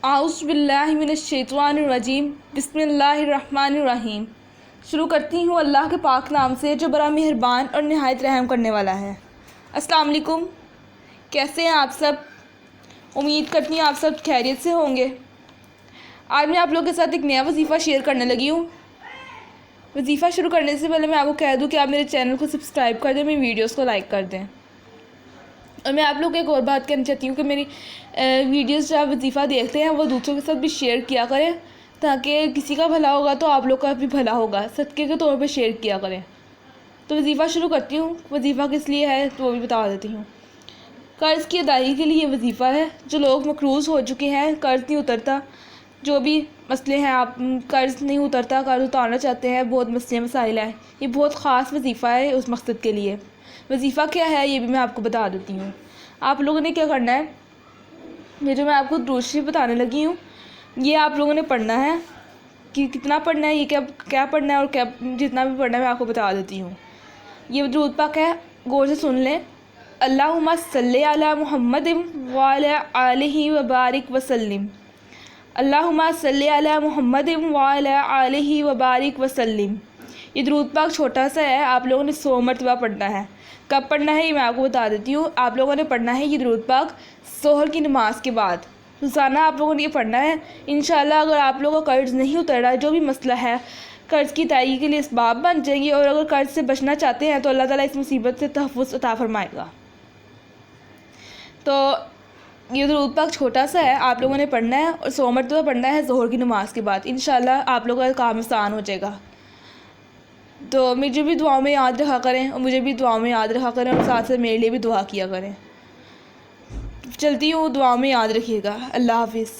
اعوذ باللہ من الشیطان الرجیم بسم اللہ الرحمن الرحیم۔ شروع کرتی ہوں اللہ کے پاک نام سے جو بڑا مہربان اور نہایت رحم کرنے والا ہے۔ السلام علیکم، کیسے ہیں آپ سب؟ امید کرتی ہوں آپ سب خیریت سے ہوں گے۔ آج میں آپ لوگوں کے ساتھ ایک نیا وظیفہ شیئر کرنے لگی ہوں۔ وظیفہ شروع کرنے سے پہلے میں آپ کو کہہ دوں کہ آپ میرے چینل کو سبسکرائب کر دیں، میری ویڈیوز کو لائک کر دیں۔ اور میں آپ لوگ کو ایک اور بات کہنا چاہتی ہوں کہ میری ویڈیوز جو آپ وظیفہ دیکھتے ہیں وہ دوسروں کے ساتھ بھی شیئر کیا کریں، تاکہ کسی کا بھلا ہوگا تو آپ لوگ کا بھی بھلا ہوگا، صدقے کے طور پہ شیئر کیا کریں۔ تو وظیفہ شروع کرتی ہوں۔ وظیفہ کس لیے ہے تو وہ بھی بتا دیتی ہوں۔ قرض کی ادائیگی کے لیے یہ وظیفہ ہے۔ جو لوگ مقروض ہو چکے ہیں، قرض نہیں اترتا، جو بھی مسئلے ہیں، آپ قرض نہیں اترتا، قرض اتارنا چاہتے ہیں، بہت مسئلے مسائل ہیں، یہ بہت خاص وظیفہ ہے اس مقصد کے لیے۔ وظیفہ کیا ہے یہ بھی میں آپ کو بتا دیتی ہوں۔ آپ لوگوں نے کیا کرنا ہے، یہ جو میں آپ کو درود شریف بتانے لگی ہوں، یہ آپ لوگوں نے پڑھنا ہے۔ کہ کتنا پڑھنا ہے، یہ کیا پڑھنا ہے اور کیا جتنا بھی پڑھنا ہے میں آپ کو بتا دیتی ہوں۔ یہ درود پاک ہے، غور سے سن لیں۔ اللہم صلی علی محمد وعلی آلہ وبارک وسلم۔ اللہم صلی علی محمد وعلی آلہ وبارک وسلم۔ یہ درود پاک چھوٹا سا ہے، آپ لوگوں نے 100 مرتبہ پڑھنا ہے۔ کب پڑھنا ہے یہ میں آپ کو بتا دیتی ہوں۔ آپ لوگوں نے پڑھنا ہے یہ درود پاک ظہر کی نماز کے بعد، روزانہ آپ لوگوں نے یہ پڑھنا ہے۔ انشاءاللہ اگر آپ لوگوں کا قرض نہیں اتر رہا، جو بھی مسئلہ ہے، قرض کی ادائیگی کے لیے اسباب بن جائیں گی، اور اگر قرض سے بچنا چاہتے ہیں تو اللہ تعالیٰ اس مصیبت سے تحفظ عطا فرمائے گا۔ تو یہ درود پاک چھوٹا سا ہے، آپ لوگوں نے پڑھنا ہے اور 100 مرتبہ پڑھنا ہے ظہر کی نماز کے بعد۔ انشاءاللہ آپ لوگوں کا کام آسان ہو جائے گا۔ تو مجھے بھی دعاؤں میں یاد رکھا کریں، اور مجھے بھی دعاؤں میں یاد رکھا کریں، اور ساتھ ساتھ میرے لیے بھی دعا کیا کریں۔ چلتی ہوں، دعاؤں میں یاد رکھیے گا۔ اللہ حافظ۔